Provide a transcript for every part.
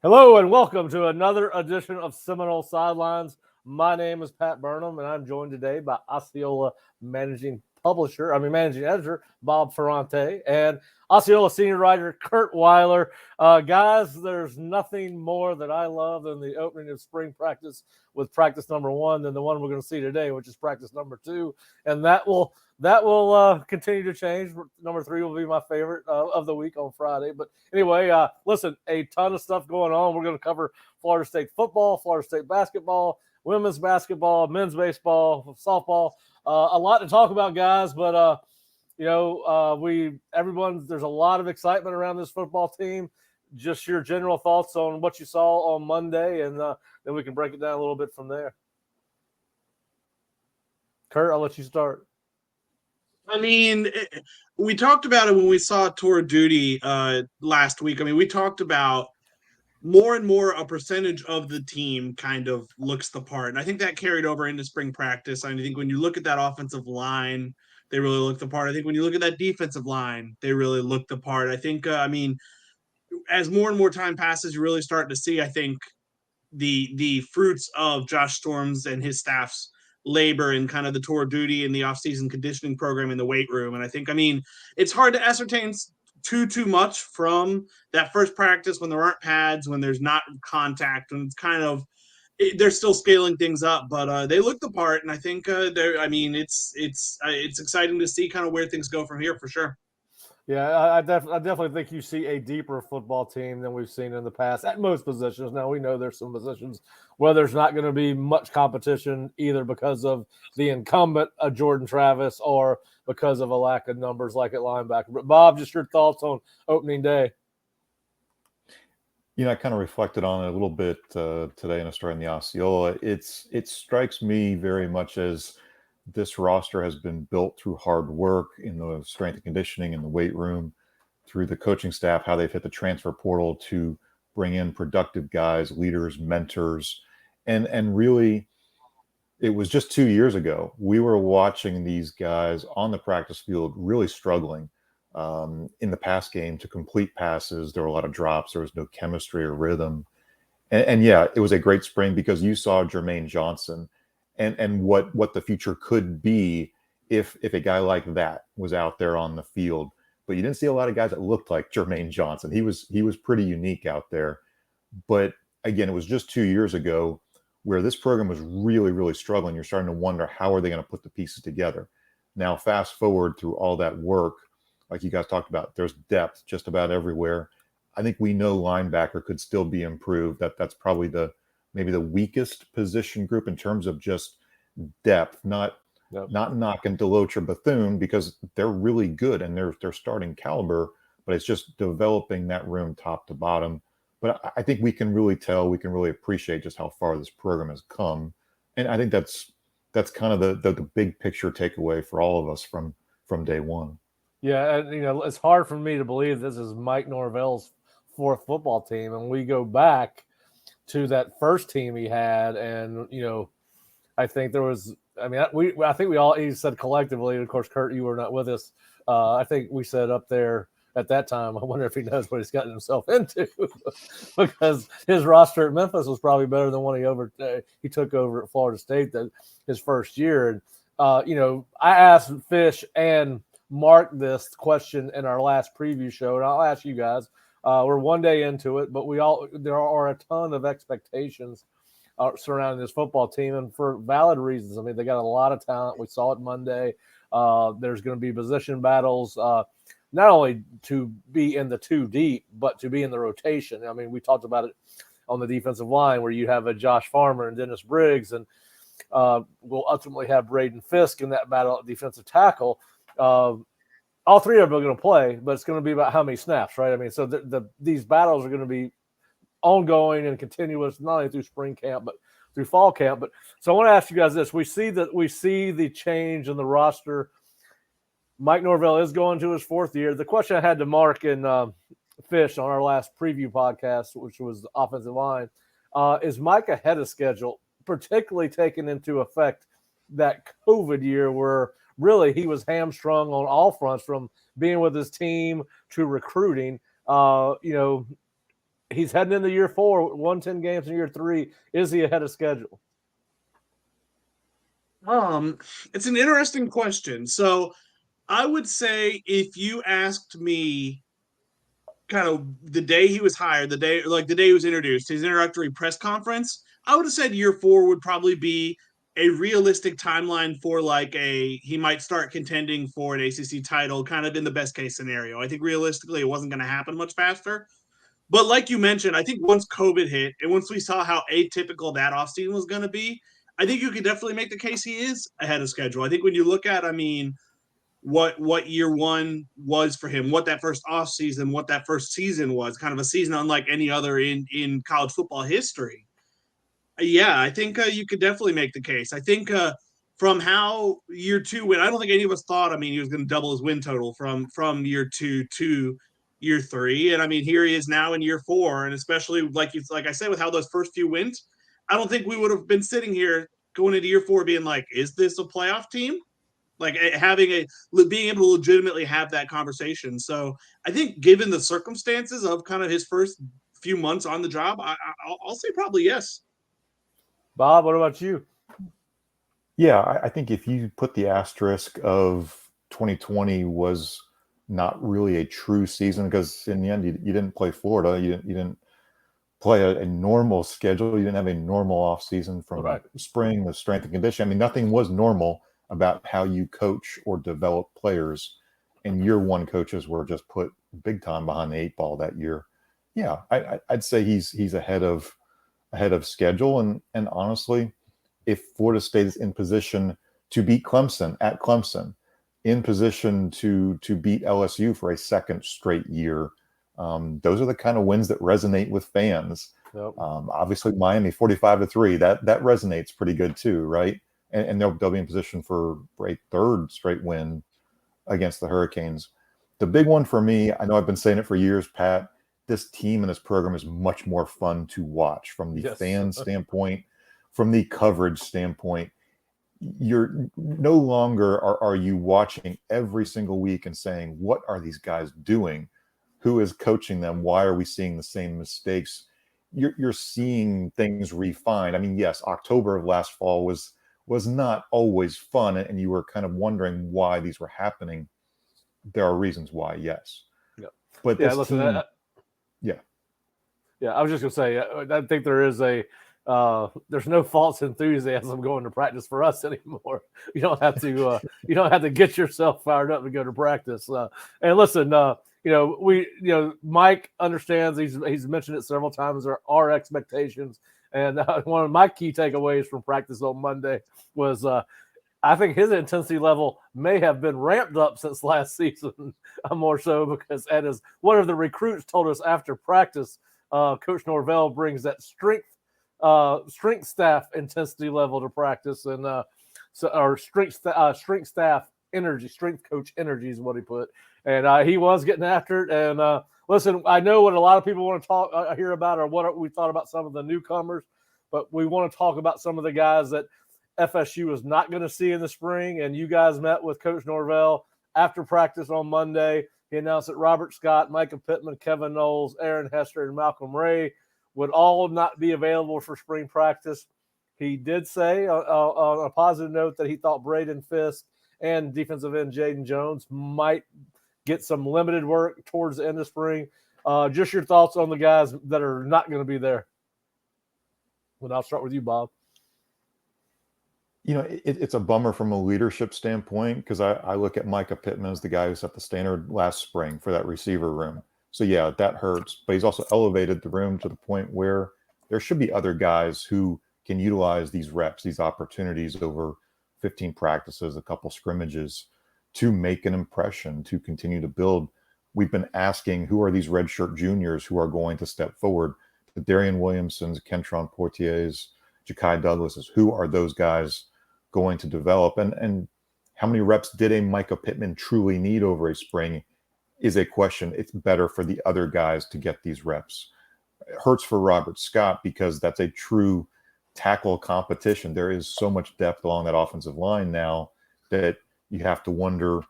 Hello and welcome to another edition of Seminole Sidelines. My name is Pat Burnham, and I'm joined today by Osceola managing editor Bob Ferrante and Osceola senior writer Curt Weiler. Guys, there's nothing more that I love than the opening of spring practice with practice number 1 than the one we're going to see today, which is practice number 2, and that will continue to change. Number 3 will be my favorite of the week on Friday. But anyway, listen, a ton of stuff going on. We're going to cover Florida State football, Florida State basketball, women's basketball, men's baseball, softball. A lot to talk about, guys. But there's a lot of excitement around this football team. Just your general thoughts on what you saw on Monday, and then we can break it down a little bit from there. Curt, I'll let you start. I mean, we talked about it when we saw Tour of Duty last week. I mean, we talked about more and more a percentage of the team kind of looks the part. And I think that carried over into spring practice. I think when you look at that offensive line, they really look the part. I think when you look at that defensive line, they really look the part. I think, as more and more time passes, you're really starting to see, I think, the fruits of Josh Storms and his staff's labor and kind of the tour of duty and the off-season conditioning program in the weight room. And I think, it's hard to ascertain too much from that first practice when there aren't pads, when there's not contact, and it's kind of they're still scaling things up, but they look the part, and I think it's exciting to see kind of where things go from here for sure. Yeah, I definitely think you see a deeper football team than we've seen in the past at most positions. Now, we know there's some positions where there's not going to be much competition either because of the incumbent, Jordan Travis, or because of a lack of numbers like at linebacker. But, Bob, just your thoughts on opening day. I kind of reflected on it a little bit today in a story in the Osceola. It strikes me very much as this roster has been built through hard work in the strength and conditioning in the weight room, through the coaching staff, how they've hit the transfer portal to bring in productive guys, leaders, mentors. And really, it was just 2 years ago, we were watching these guys on the practice field really struggling in the pass game to complete passes. There were a lot of drops. There was no chemistry or rhythm. And yeah, it was a great spring because you saw Jermaine Johnson and what the future could be if a guy like that was out there on the field. But you didn't see a lot of guys that looked like Jermaine Johnson. He was pretty unique out there. But again, it was just 2 years ago where this program was really, really struggling. You're starting to wonder, how are they going to put the pieces together? Now, fast forward through all that work, like you guys talked about, there's depth just about everywhere. I think we know linebacker could still be improved. That's probably maybe the weakest position group in terms of just depth, not knocking Deloach or Bethune, because they're really good and they're starting caliber, but it's just developing that room top to bottom. But I think we can really tell, we can really appreciate just how far this program has come. And I think that's kind of the big picture takeaway for all of us from day one. Yeah, and it's hard for me to believe this is Mike Norvell's fourth football team, and we go back to that first team he had, and I think there was. I think we all said collectively. And of course, Curt, you were not with us. I think we said up there at that time, I wonder if he knows what he's gotten himself into, because his roster at Memphis was probably better than one he took over at Florida State his first year. And I asked Fish and Mark this question in our last preview show, and I'll ask you guys. We're one day into it, but there are a ton of expectations surrounding this football team, and for valid reasons. I mean, they got a lot of talent. We saw it Monday. There's going to be position battles, not only to be in the two deep, but to be in the rotation. I mean, we talked about it on the defensive line, where you have a Josh Farmer and Dennis Briggs, and we'll ultimately have Braden Fisk in that battle at defensive tackle. All three of them are going to play, but it's going to be about how many snaps, right? I mean, so these battles are going to be ongoing and continuous, not only through spring camp, but through fall camp. But so I want to ask you guys this. We see the change in the roster. Mike Norvell is going to his fourth year. The question I had to Mark and Fish on our last preview podcast, which was the offensive line, is Mike ahead of schedule, particularly taking into effect that COVID year where really he was hamstrung on all fronts, from being with his team to recruiting. he's heading into year 4, 110 games in year 3. Is he ahead of schedule? It's an interesting question. So I would say if you asked me kind of the day he was hired, the day he was introduced, his introductory press conference, I would have said year 4 would probably be a realistic timeline for he might start contending for an ACC title, kind of in the best case scenario. I think realistically it wasn't going to happen much faster. But like you mentioned, I think once COVID hit and once we saw how atypical that offseason was going to be, I think you could definitely make the case he is ahead of schedule. I think when you look at, what year 1 was for him, what that first offseason, what that first season was, kind of a season unlike any other in college football history. Yeah, I think you could definitely make the case. I think from how year 2 went, I don't think any of us thought, he was going to double his win total from year 2 to year 3. And here he is now in year 4. And especially like I said, with how those first few wins, I don't think we would have been sitting here going into year 4 being like, is this a playoff team? Like being able to legitimately have that conversation. So I think given the circumstances of kind of his first few months on the job, I'll say probably yes. Bob, what about you? Yeah, I think if you put the asterisk of 2020 was not really a true season, because in the end you didn't play Florida, you didn't play a normal schedule, you didn't have a normal off season from spring, the strength and conditioning. Nothing was normal about how you coach or develop players. And year 1 coaches were just put big time behind the 8 ball that year. Yeah, I'd say he's ahead of schedule. And honestly, if Florida State is in position to beat Clemson at Clemson, in position to beat LSU for a second straight year, those are the kind of wins that resonate with fans. Yep. Obviously, Miami 45-3, that resonates pretty good too, right? And they'll be in position for a third straight win against the Hurricanes. The big one for me, I know I've been saying it for years, Pat, this team and this program is much more fun to watch from the fan standpoint, from the coverage standpoint. You're no longer are you watching every single week and saying, what are these guys doing? Who is coaching them? Why are we seeing the same mistakes? You're seeing things refined. Yes, October of last fall was not always fun, and you were kind of wondering why these were happening. There are reasons why, yes. Yeah. But yeah, this listen, team, I was just gonna say, I think there is there's no false enthusiasm going to practice for us anymore. You don't have to get yourself fired up to go to practice. And listen, Mike understands. He's mentioned it several times. There are expectations. And one of my key takeaways from practice on Monday was I think his intensity level may have been ramped up since last season, more so because, as one of the recruits told us after practice, Coach Norvell brings that strength staff intensity level to practice, and strength staff energy, strength coach energy is what he put. And he was getting after it. And listen, I know what a lot of people want to hear about or what we thought about some of the newcomers, but we want to talk about some of the guys that FSU is not going to see in the spring. And you guys met with Coach Norvell after practice on Monday. He announced that Robert Scott, Micah Pittman, Kevin Knowles, Aaron Hester, and Malcolm Ray would all not be available for spring practice. He did say on a positive note that he thought Braden Fisk and defensive end Jaden Jones might get some limited work towards the end of spring. Just your thoughts on the guys that are not going to be there. Well, I'll start with you, Bob. It's a bummer from a leadership standpoint, because I look at Micah Pittman as the guy who set the standard last spring for that receiver room. So, yeah, that hurts. But he's also elevated the room to the point where there should be other guys who can utilize these reps, these opportunities over 15 practices, a couple scrimmages, to make an impression, to continue to build. We've been asking, who are these redshirt juniors who are going to step forward? The Darian Williamsons, Kentron Portiers, Ja'Kai Douglases, who are those guys going to develop? And how many reps did a Micah Pittman truly need over a spring is a question. It's better for the other guys to get these reps. It hurts for Robert Scott because that's a true tackle competition. There is so much depth along that offensive line now that you have to wonder,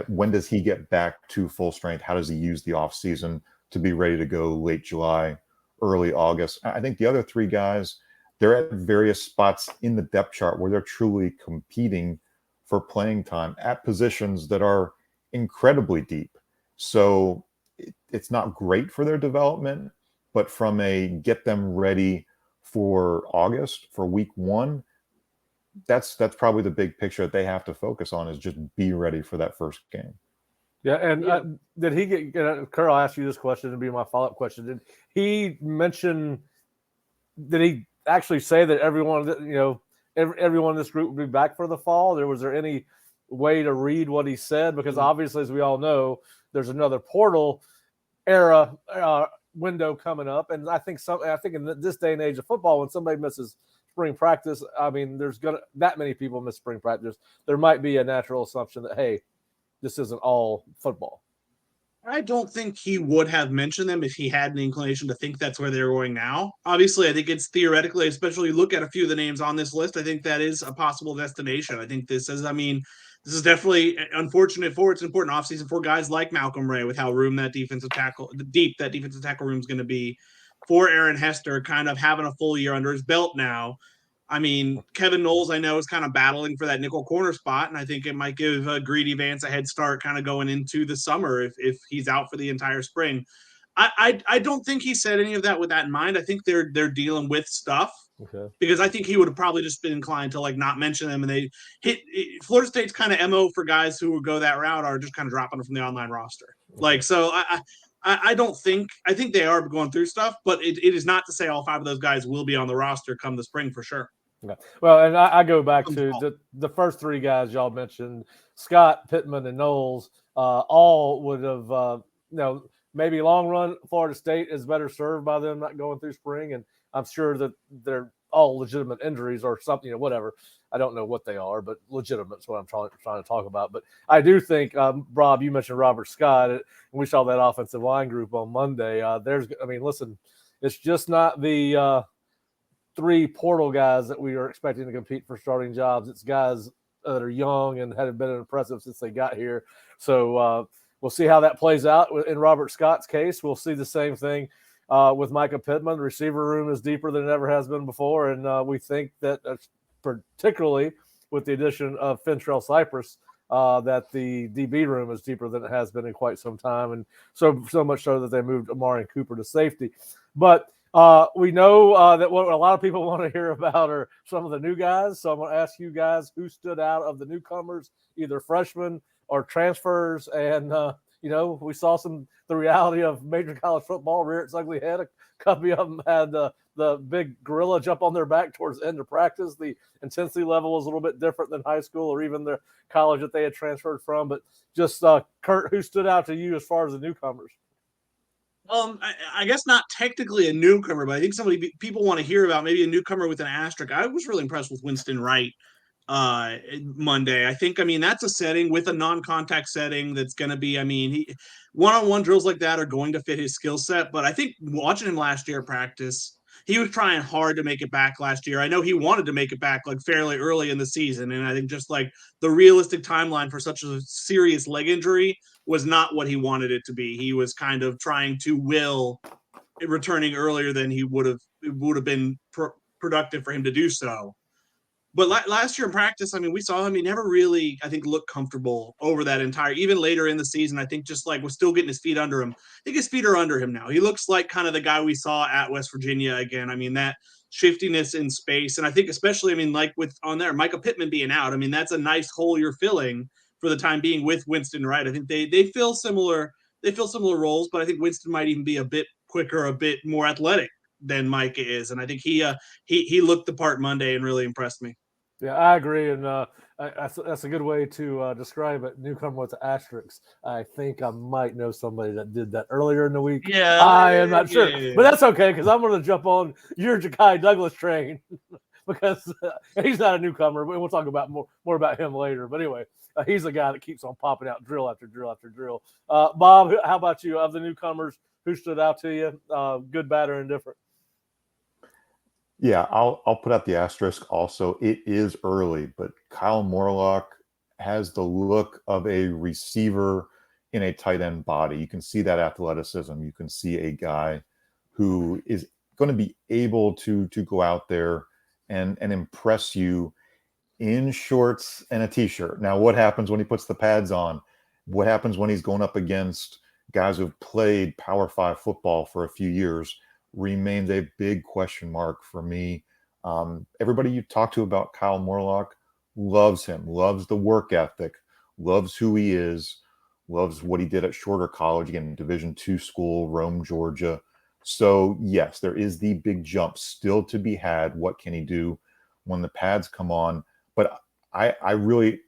when does he get back to full strength? How does he use the offseason? to be ready to go late July, early August. I think the other three guys, they're at various spots in the depth chart where they're truly competing for playing time at positions that are incredibly deep. So it's not great for their development, but from a get them ready for August, for week one, that's probably the big picture that they have to focus on, is just be ready for that first game. Yeah, and did he get? Curt, I'll ask you this question to be my follow-up question. Did he mention? Did he actually say that everyone, everyone in this group would be back for the fall? Was there any way to read what he said? Because obviously, as we all know, there's another portal era window coming up, and I think in this day and age of football, when somebody misses spring practice, I mean, there's that many people miss spring practice. There might be a natural assumption that, hey, this isn't all football. I don't think he would have mentioned them if he had an inclination to think that's where they're going now. Obviously, I think it's theoretically, especially look at a few of the names on this list, I think that is a possible destination. I think this is definitely unfortunate for it's an important offseason for guys like Malcolm Ray, with how that defensive tackle room is going to be. For Aaron Hester, kind of having a full year under his belt now. I mean, Kevin Knowles, I know, is kind of battling for that nickel corner spot, and I think it might give Greedy Vance a head start kind of going into the summer if he's out for the entire spring. I don't think he said any of that with that in mind. I think they're dealing with stuff, because I think he would have probably just been inclined to not mention them. And they Florida State's kind of MO for guys who would go that route are just kind of dropping them from the online roster. So I don't think – I think they are going through stuff, but it is not to say all five of those guys will be on the roster come the spring for sure. Yeah. Well, and I go back to the first three guys y'all mentioned, Scott, Pittman, and Knowles, all would have, maybe long run Florida State is better served by them not going through spring. And I'm sure that they're all legitimate injuries or something, whatever. I don't know what they are, but legitimate is what I'm trying to talk about. But I do think, Rob, you mentioned Robert Scott, and we saw that offensive line group on Monday. Listen, it's just not the three portal guys that we are expecting to compete for starting jobs. It's guys that are young and have been impressive since they got here. So we'll see how that plays out in Robert Scott's case. We'll see the same thing with Micah Pittman. The receiver room is deeper than it ever has been before, and we think that particularly with the addition of Fentrell Cypress, that the DB room is deeper than it has been in quite some time, and so much so that they moved Amari Cooper to safety. But we know that what a lot of people want to hear about are some of the new guys. So I'm going to ask you guys who stood out of the newcomers, either freshmen or transfers. And, we saw the reality of major college football rear its ugly head. A couple of them had the big gorilla jump on their back towards the end of practice. The intensity level was a little bit different than high school or even the college that they had transferred from. But just, Curt, who stood out to you as far as the newcomers? I guess not technically a newcomer, but I think people want to hear about maybe a newcomer with an asterisk. I was really impressed with Winston Wright Monday. I think, that's a setting with a non-contact setting that's going to be, one-on-one drills like that are going to fit his skill set. But I think watching him last year practice, he was trying hard to make it back last year. I know he wanted to make it back fairly early in the season. And I think just the realistic timeline for such a serious leg injury was not what he wanted it to be. He was kind of trying to will returning earlier than it would have been productive for him to do so. But last year in practice, we saw him. He never really, I think, looked comfortable over that even later in the season. I think just was still getting his feet under him. I think his feet are under him now. He looks like kind of the guy we saw at West Virginia again. that shiftiness in space. And I think especially, with on there, Micah Pittman being out, that's a nice hole you're filling for the time being with Winston Wright. I think they fill similar roles, but I think Winston might even be a bit quicker, a bit more athletic than Micah is. And I think he looked the part Monday and really impressed me. Yeah, I agree, and that's a good way to describe it. Newcomer with the asterisks. I think I might know somebody that did that earlier in the week. Yeah, I am not sure, but that's okay because I'm going to jump on your Ja'Kai Douglas train because he's not a newcomer. But we'll talk about more about him later. But anyway, he's a guy that keeps on popping out drill after drill after drill. Bob, how about you? Of the newcomers, who stood out to you? Good, bad, or indifferent? Yeah, I'll put out the asterisk also. It is early, but Kyle Morlock has the look of a receiver in a tight end body. You can see that athleticism. You can see a guy who is going to be able to go out there and impress you in shorts and a t-shirt. Now, what happens when he puts the pads on? What happens when he's going up against guys who've played Power 5 football for a few years remains a big question mark for me. Everybody you talk to about Kyle Morlock loves him, loves the work ethic, loves who he is, loves what he did at Shorter College, again, Division II school, Rome, Georgia. So, yes, there is the big jump still to be had. What can he do when the pads come on? But I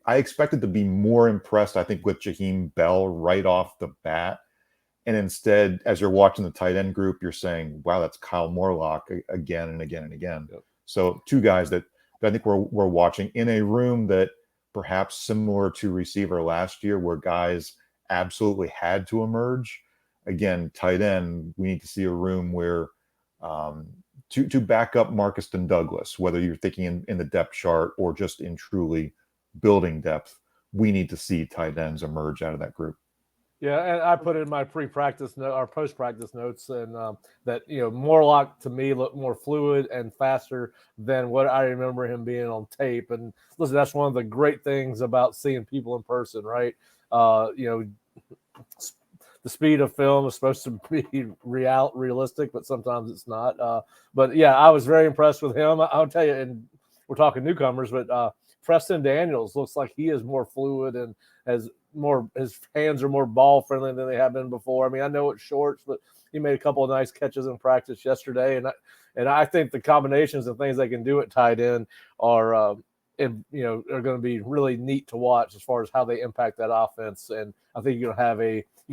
expected to be more impressed, I think, with Jaheim Bell right off the bat. And instead, as you're watching the tight end group, you're saying, wow, that's Kyle Morlock again and again and again. Yep. So two guys that I think we're watching in a room that perhaps similar to receiver last year, where guys absolutely had to emerge. Again, tight end, we need to see a room where to back up Marcus and Douglas, whether you're thinking in the depth chart or just in truly building depth, we need to see tight ends emerge out of that group. Yeah, and I put in my pre-practice note or post-practice notes, and that Morlock to me looked more fluid and faster than what I remember him being on tape. And listen, that's one of the great things about seeing people in person, right? The speed of film is supposed to be realistic, but sometimes it's not. But yeah, I was very impressed with him. I'll tell you, and we're talking newcomers, but Preston Daniels looks like he is more fluid and has more, his hands are more ball friendly than they have been before. I mean, I know it's shorts, but he made a couple of nice catches in practice yesterday. And I think the combinations of things they can do at tight end are going to be really neat to watch as far as how they impact that offense. And I think you can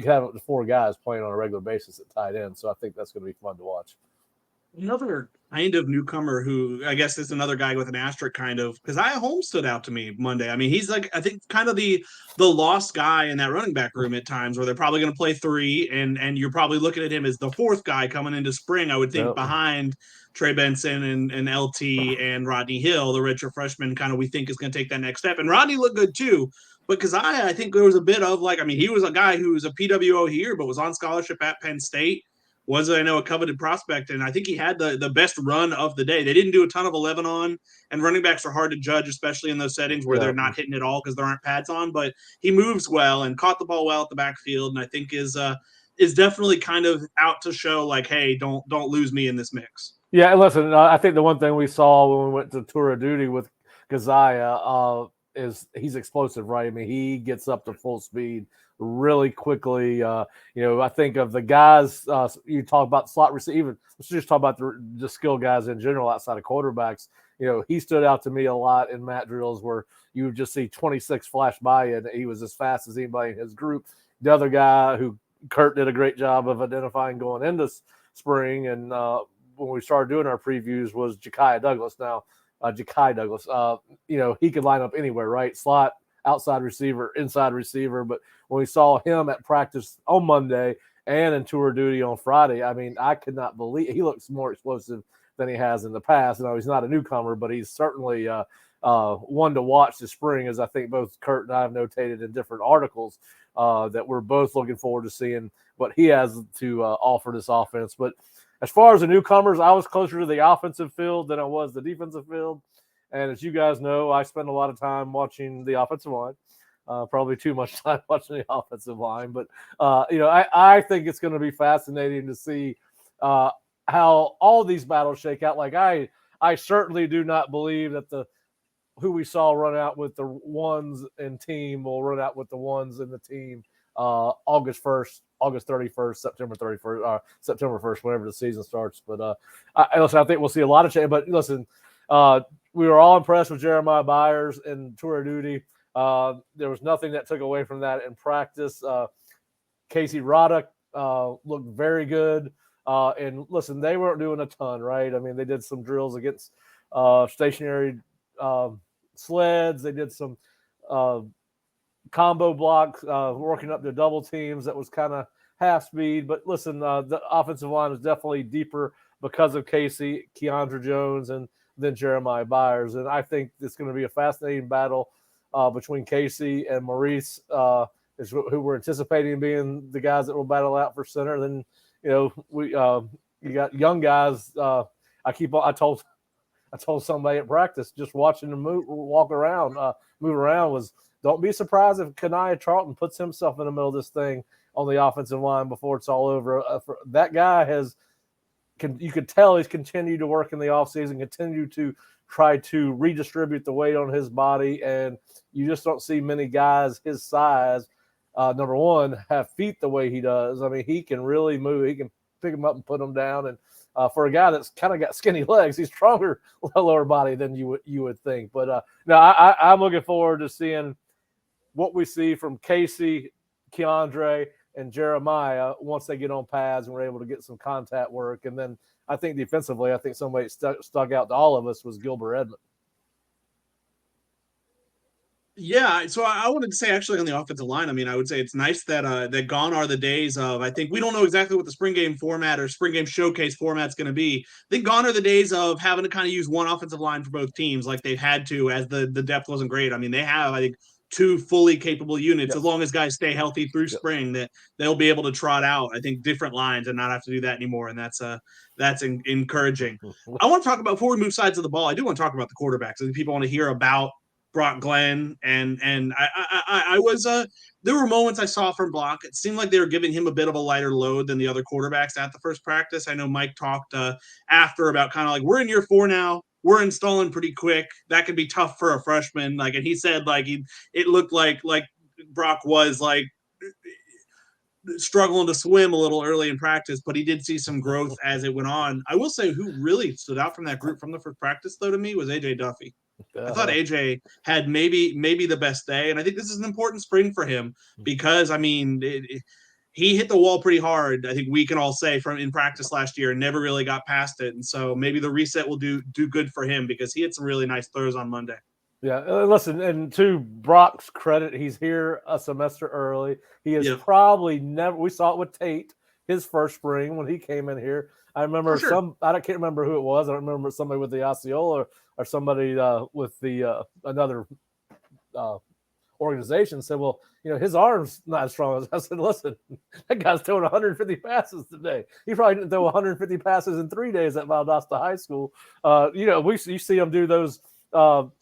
have up to 4 guys playing on a regular basis at tight end. So I think that's going to be fun to watch. Another kind of newcomer who I guess is another guy with an asterisk, kind of, because Isaiah Holmes stood out to me Monday. I mean, he's like, I think kind of the lost guy in that running back room at times, where they're probably going to play 3, and you're probably looking at him as the 4th guy coming into spring, I would think, behind Trey Benson and LT and Rodney Hill, the redshirt freshman, kind of we think is going to take that next step. And Rodney looked good too. But Keziah, I think there was a bit of like, I mean, he was a guy who was a PWO here, but was on scholarship at Penn State. Was, I know, a coveted prospect, and I think he had the best run of the day. They didn't do a ton of 11 on, and running backs are hard to judge, especially in those settings where they're not hitting it all because there aren't pads on. But he moves well and caught the ball well at the backfield, and I think is definitely kind of out to show like, hey, don't lose me in this mix. Yeah, and listen, I think the one thing we saw when we went to tour of duty with Keziah is he's explosive, right? I mean, he gets up to full speed really quickly. I think of the guys you talk about slot receiver. Let's just talk about the skill guys in general outside of quarterbacks. He stood out to me a lot in mat drills where you would just see 26 flash by, and he was as fast as anybody in his group. The other guy who Curt did a great job of identifying going into spring, and when we started doing our previews, was Ja'Kai Douglas. Now, Ja'Kai Douglas, he could line up anywhere, right? Slot, outside receiver, inside receiver. But when we saw him at practice on Monday and in tour duty on Friday, I mean, I could not believe he looks more explosive than he has in the past. He's not a newcomer, but he's certainly one to watch this spring, as I think both Curt and I have notated in different articles that we're both looking forward to seeing what he has to offer this offense. But as far as the newcomers, I was closer to the offensive field than I was the defensive field. And as you guys know, I spend a lot of time watching the offensive line, probably too much time watching the offensive line. But, I think it's going to be fascinating to see how all these battles shake out. Like I certainly do not believe that who we saw run out with the ones in team will run out with the ones in the team August 1st, August 31st, September 31st, September 1st, whenever the season starts. But I think we'll see a lot of change. But listen, we were all impressed with Jeremiah Byers in tour of duty. There was nothing that took away from that in practice. Casey Roddick looked very good. And listen, they weren't doing a ton, right? I mean, they did some drills against stationary sleds. They did some combo blocks, working up to double teams. That was kind of half speed. But listen, the offensive line is definitely deeper because of Casey, Keandre Jones, and then Jeremiah Byers. And I think it's going to be a fascinating battle between Casey and Maurice is who we're anticipating being the guys that will battle out for center. Then, you got young guys. I told somebody at practice, just watching them move around, was, don't be surprised if Kanaya Charlton puts himself in the middle of this thing on the offensive line before it's all over. That guy you could tell he's continued to work in the offseason, continue to try to redistribute the weight on his body, and you just don't see many guys his size, number one, have feet the way he does. I mean, he can really move. He can pick them up and put them down, and for a guy that's kind of got skinny legs, he's stronger lower body than you would think. But no, I'm looking forward to seeing what we see from Casey, Keandre, and Jeremiah once they get on pads and we're able to get some contact work. And then I think defensively, somebody stuck out to all of us was Gilbert Edmond. Yeah, so I wanted to say actually on the offensive line, I mean, I would say it's nice that gone are the days of, I think we don't know exactly what the spring game format or spring game showcase format's going to be. I think gone are the days of having to kind of use one offensive line for both teams like they've had to, as the depth wasn't great. I mean, they have, I think, two fully capable units. Yep. As long as guys stay healthy through spring, that they'll be able to trot out, I think, different lines and not have to do that anymore. And that's encouraging. I want to talk about, before we move sides of the ball, I do want to talk about the quarterbacks. I think people want to hear about Brock Glenn, and I was there were moments I saw from Brock. It seemed like they were giving him a bit of a lighter load than the other quarterbacks at the first practice. I know Mike talked after about kind of like, we're in year 4 now. We're installing pretty quick. That could be tough for a freshman. Like, and he said like it looked like Brock was like struggling to swim a little early in practice, but he did see some growth as it went on. I will say who really stood out from that group from the first practice, though, to me was AJ Duffy. I thought AJ had maybe the best day, and I think this is an important spring for him because, I mean, he hit the wall pretty hard, I think we can all say, from in practice last year and never really got past it. And so maybe the reset will do good for him because he had some really nice throws on Monday. Yeah, listen, and to Brock's credit, he's here a semester early. He is probably never – we saw it with Tate his first spring when he came in here. I remember I can't remember who it was. I don't remember somebody with the Osceola or somebody with the another organization said, well, his arm's not as strong as I said, listen, that guy's throwing 150 passes today. He probably didn't throw 150 passes in 3 days at Valdosta High School. You see him do those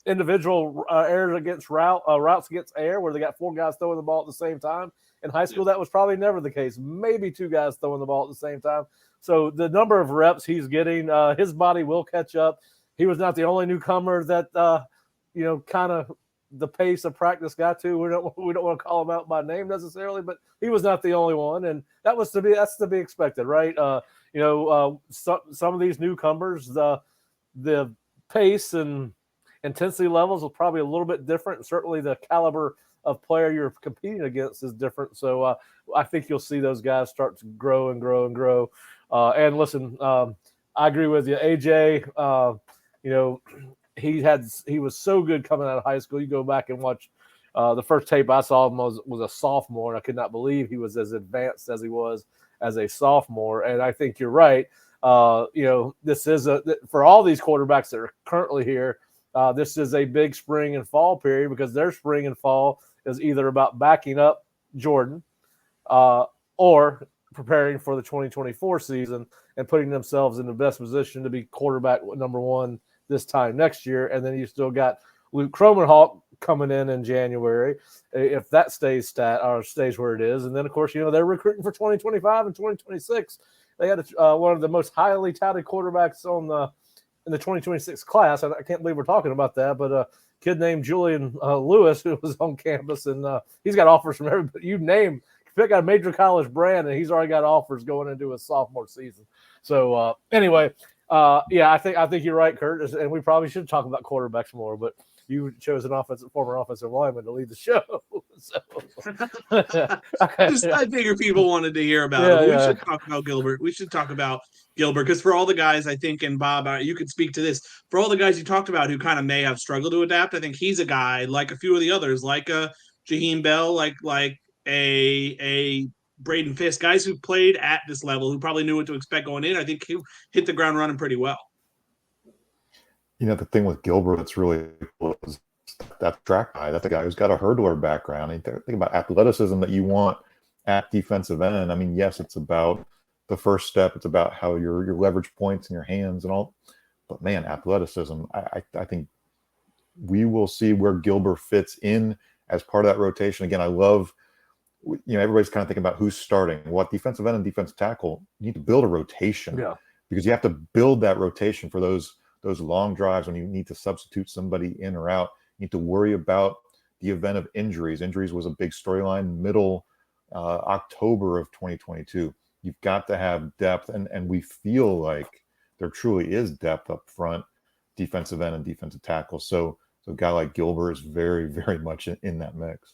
individual errors against routes against air where they got 4 guys throwing the ball at the same time. In high school, that was probably never the case. Maybe 2 guys throwing the ball at the same time. So the number of reps he's getting, his body will catch up. He was not the only newcomer that, kind of the pace of practice got to. We don't want to call him out by name necessarily, but he was not the only one. And that's to be expected, right? Some of these newcomers, the pace and intensity levels will probably a little bit different. Certainly the caliber of player you're competing against is different. So I think you'll see those guys start to grow and grow and grow. And listen, I agree with you. AJ, he was so good coming out of high school. You go back and watch the first tape I saw him was a sophomore, and I could not believe he was as advanced as he was as a sophomore. And I think you're right. This is for all these quarterbacks that are currently here, this is a big spring and fall period because their spring and fall is either about backing up Jordan or preparing for the 2024 season and putting themselves in the best position to be quarterback number 1 this time next year. And then you still got Luke Cromenhawk coming in January, if that stays where it is. And then, of course, they're recruiting for 2025 and 2026. They had one of the most highly touted quarterbacks in the 2026 class. I can't believe we're talking about that, but a kid named Julian Lewis who was on campus, and he's got offers from everybody. You name, pick out a major college brand, and he's already got offers going into his sophomore season. So anyway, I think you're right, Curt, and we probably should talk about quarterbacks more, but you chose an former offensive lineman to lead the show. So. I figure people wanted to hear about it. We should talk about Gilbert. We should talk about Gilbert because for all the guys, I think, and Bob, you could speak to this, for all the guys you talked about who kind of may have struggled to adapt, I think he's a guy like a few of the others, like Jaheim Bell, like a Braden Fisk, guys who played at this level, who probably knew what to expect going in. I think he hit the ground running pretty well. The thing with Gilbert that's really cool is that's a track guy. That's a guy who's got a hurdler background. And think about athleticism that you want at defensive end. I mean, yes, it's about the first step. It's about how your leverage points in your hands and all. But man, athleticism, I think we will see where Gilbert fits in as part of that rotation. Again, I love, everybody's kind of thinking about who's starting. What defensive end and defensive tackle, you need to build a rotation. Yeah. Because you have to build that rotation for those long drives when you need to substitute somebody in or out. You need to worry about the event of injuries. Injuries was a big storyline middle October of 2022. You've got to have depth, and we feel like there truly is depth up front, defensive end and defensive tackle. So a guy like Gilbert is very, very much in that mix.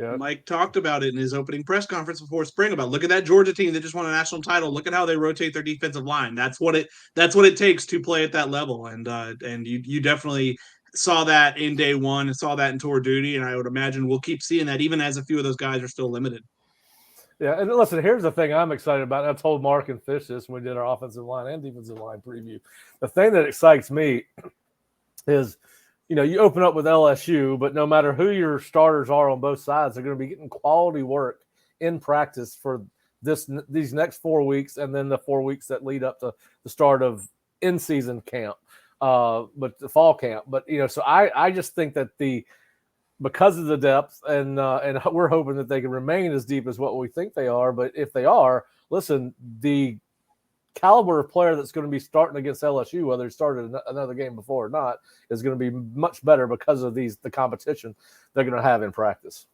Yeah. Mike talked about it in his opening press conference before spring about, look at that Georgia team that just won a national title. Look at how they rotate their defensive line. That's what it takes to play at that level. And you definitely saw that in day one and saw that in tour duty. And I would imagine we'll keep seeing that even as a few of those guys are still limited. Yeah, and listen, here's the thing I'm excited about. I told Mark and Fish this when we did our offensive line and defensive line preview. The thing that excites me is, you open up with LSU, but no matter who your starters are on both sides, they're going to be getting quality work in practice for these next 4 weeks, and then the 4 weeks that lead up to the start of in-season camp, but the fall camp. But so I just think that because of the depth, and we're hoping that they can remain as deep as what we think they are. But if they are, listen, the caliber of player that's going to be starting against LSU, whether he started another game before or not, is going to be much better because of the competition they're going to have in practice.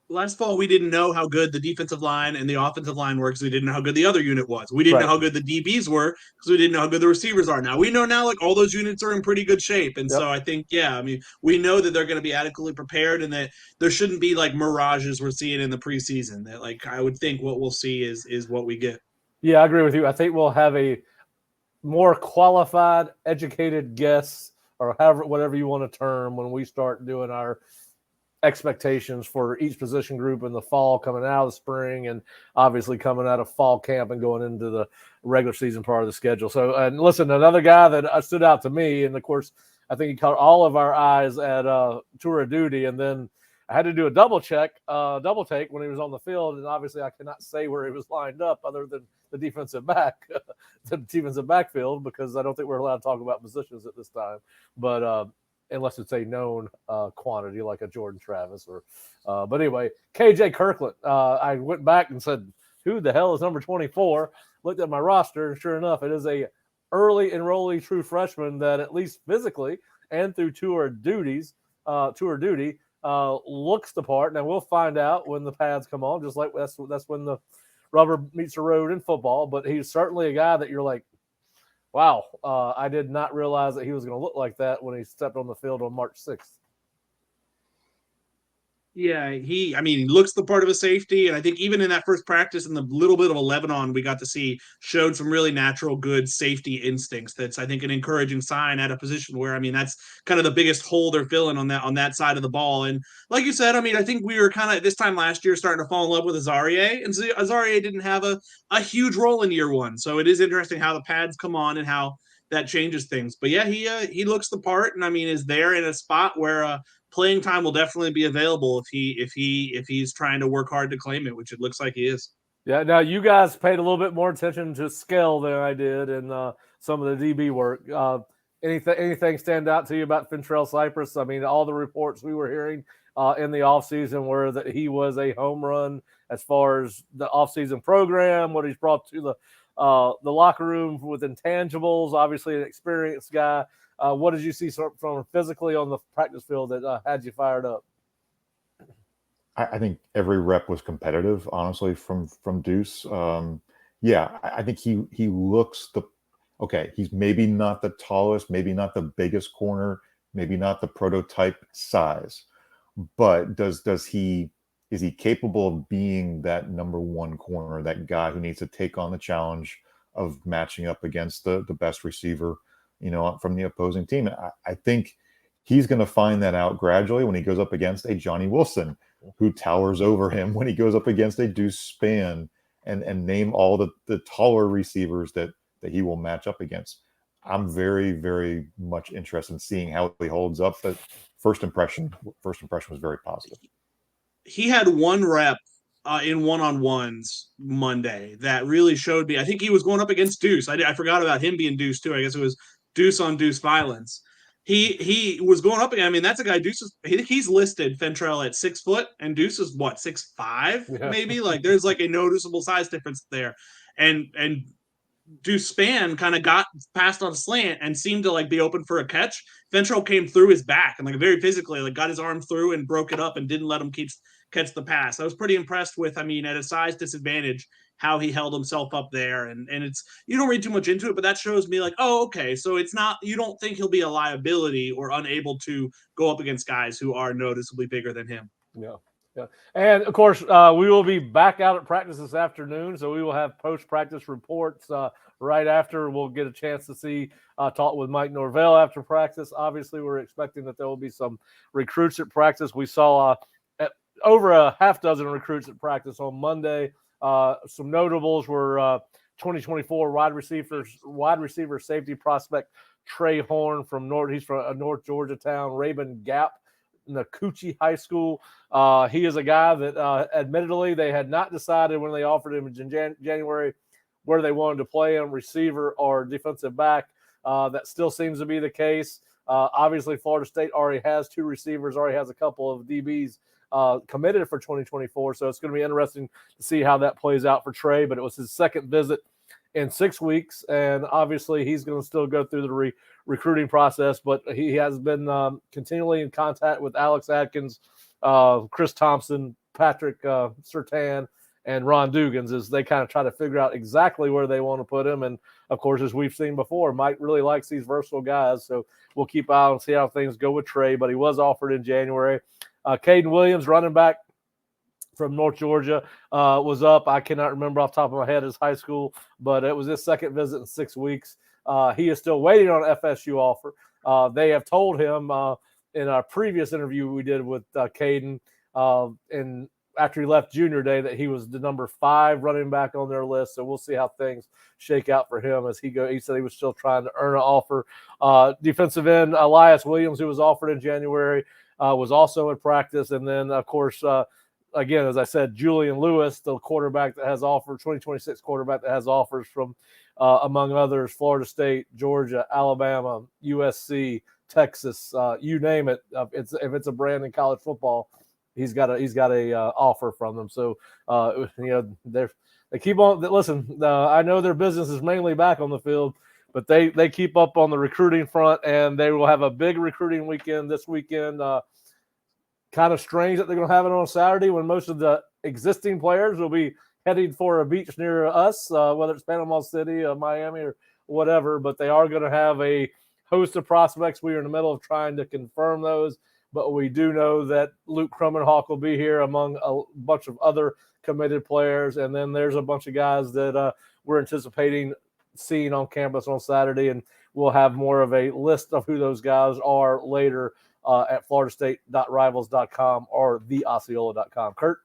Last fall, we didn't know how good the defensive line and the offensive line were because we didn't know how good the other unit was. We didn't know how good the DBs were because we didn't know how good the receivers are. Now we know like all those units are in pretty good shape. And so I think, we know that they're going to be adequately prepared and that there shouldn't be like mirages we're seeing in the preseason. That I would think what we'll see is what we get. Yeah, I agree with you. I think we'll have a more qualified, educated guess, or whatever you want to term, when we start doing our expectations for each position group in the fall, coming out of the spring, and obviously coming out of fall camp and going into the regular season part of the schedule. So, and listen, another guy that stood out to me, and of course, I think he caught all of our eyes at tour of duty, and then I had to do a double take when he was on the field, and obviously I cannot say where he was lined up other than the defensive backfield, because I don't think we're allowed to talk about positions at this time. But unless it's a known quantity like a Jordan Travis but anyway, KJ Kirkland. I went back and said, who the hell is number 24? Looked at my roster, and sure enough, it is a early enrollee true freshman that, at least physically and through tour duty, looks the part. Now we'll find out when the pads come on, just like that's when the rubber meets the road in football. But he's certainly a guy that you're like, wow, I did not realize that he was going to look like that when he stepped on the field on March 6th. Yeah, he looks the part of a safety, and I think even in that first practice and the little bit of a Lebanon we got to see, showed some really natural, good safety instincts. That's, I think, an encouraging sign at a position where, that's kind of the biggest hole they're filling on that side of the ball. And like you said, I think we were kind of this time last year starting to fall in love with Azarie, and so Azarie didn't have a huge role in year one. So it is interesting how the pads come on and how that changes things. But yeah, he looks the part, and is there in a spot where playing time will definitely be available if he's trying to work hard to claim it, which it looks like he is. Yeah. Now you guys paid a little bit more attention to skill than I did in some of the DB work. Anything stand out to you about Fentrell Cypress? All the reports we were hearing in the offseason were that he was a home run as far as the offseason program, what he's brought to the locker room with intangibles, obviously an experienced guy. What did you see from physically on the practice field that had you fired up? I think every rep was competitive, honestly, from Deuce. I think he looks he's maybe not the tallest, maybe not the biggest corner, maybe not the prototype size, but is he capable of being that number one corner, that guy who needs to take on the challenge of matching up against the best receiver, from the opposing team? I think he's going to find that out gradually when he goes up against a Johnny Wilson who towers over him, when he goes up against a Deuce Spann, and name all the taller receivers that he will match up against. I'm very, very much interested in seeing how he holds up. But first impression was very positive. He had one rep in one-on-ones Monday that really showed me. I think he was going up against Deuce. I forgot about him being Deuce too. I guess it was Deuce on Deuce violence. He was going up again. I mean, that's a guy. Deuce is, he's listed Fentrell at 6 foot, and Deuce is what, 6'5", maybe. Like there's like a noticeable size difference there, and Deuce Spann kind of got passed on a slant and seemed to like be open for a catch. Fentrell came through his back and like very physically like got his arm through and broke it up and didn't let him catch the pass. I was pretty impressed with, I mean, at a size disadvantage, how he held himself up there. And it's, you don't read too much into it, but that shows me like, oh, okay. So it's not, you don't think he'll be a liability or unable to go up against guys who are noticeably bigger than him. Yeah. Yeah. And of course, we will be back out at practice this afternoon. So we will have post-practice reports right after. We'll get a chance to see, talk with Mike Norvell after practice. Obviously, we're expecting that there will be some recruits at practice. We saw over a half dozen recruits at practice on Monday. Some notables were 2024 wide receiver safety prospect Trey Horn from he's from North Georgia town, Rabun Gap, Nakuchi High School. He is a guy that admittedly they had not decided when they offered him in January where they wanted to play him, receiver or defensive back. That still seems to be the case. Obviously, Florida State already has 2 receivers, already has a couple of DBs committed for 2024. So it's going to be interesting to see how that plays out for Trey. But it was his second visit in 6 weeks, and obviously he's going to still go through the recruiting process, but he has been continually in contact with Alex Atkins, Chris Thompson, Patrick Surtain, and Ron Dugans as they kind of try to figure out exactly where they want to put him. And of course, as we've seen before, Mike really likes these versatile guys, so we'll keep an eye and see how things go with Trey, but he was offered in January. Caden Williams, running back from North Georgia, was up. I cannot remember off the top of my head his high school, but it was his second visit in 6 weeks. He is still waiting on an FSU offer. They have told him in our previous interview we did with Caden and after he left junior day that he was the number 5 running back on their list. So we'll see how things shake out for him as he goes. He said he was still trying to earn an offer. Defensive end Elias Williams, who was offered in January, was also in practice. And then, of course, again, as I said, Julian Lewis, the quarterback that has offers, 2026 quarterback that has offers from, among others, Florida State, Georgia, Alabama, USC, Texas, you name it. If it's a brand in college football, he's got a offer from them. So, they keep on. Listen, I know their business is mainly back on the field, but they keep up on the recruiting front, and they will have a big recruiting weekend this weekend. Kind of strange that they're going to have it on Saturday when most of the existing players will be heading for a beach near us, whether it's Panama City, Miami, or whatever. But they are going to have a host of prospects. We are in the middle of trying to confirm those, but we do know that Luke Krummenhoek will be here among a bunch of other committed players. And then there's a bunch of guys that we're anticipating seeing on campus on Saturday, and we'll have more of a list of who those guys are later at floridastate.rivals.com or theosceola.com. Curt?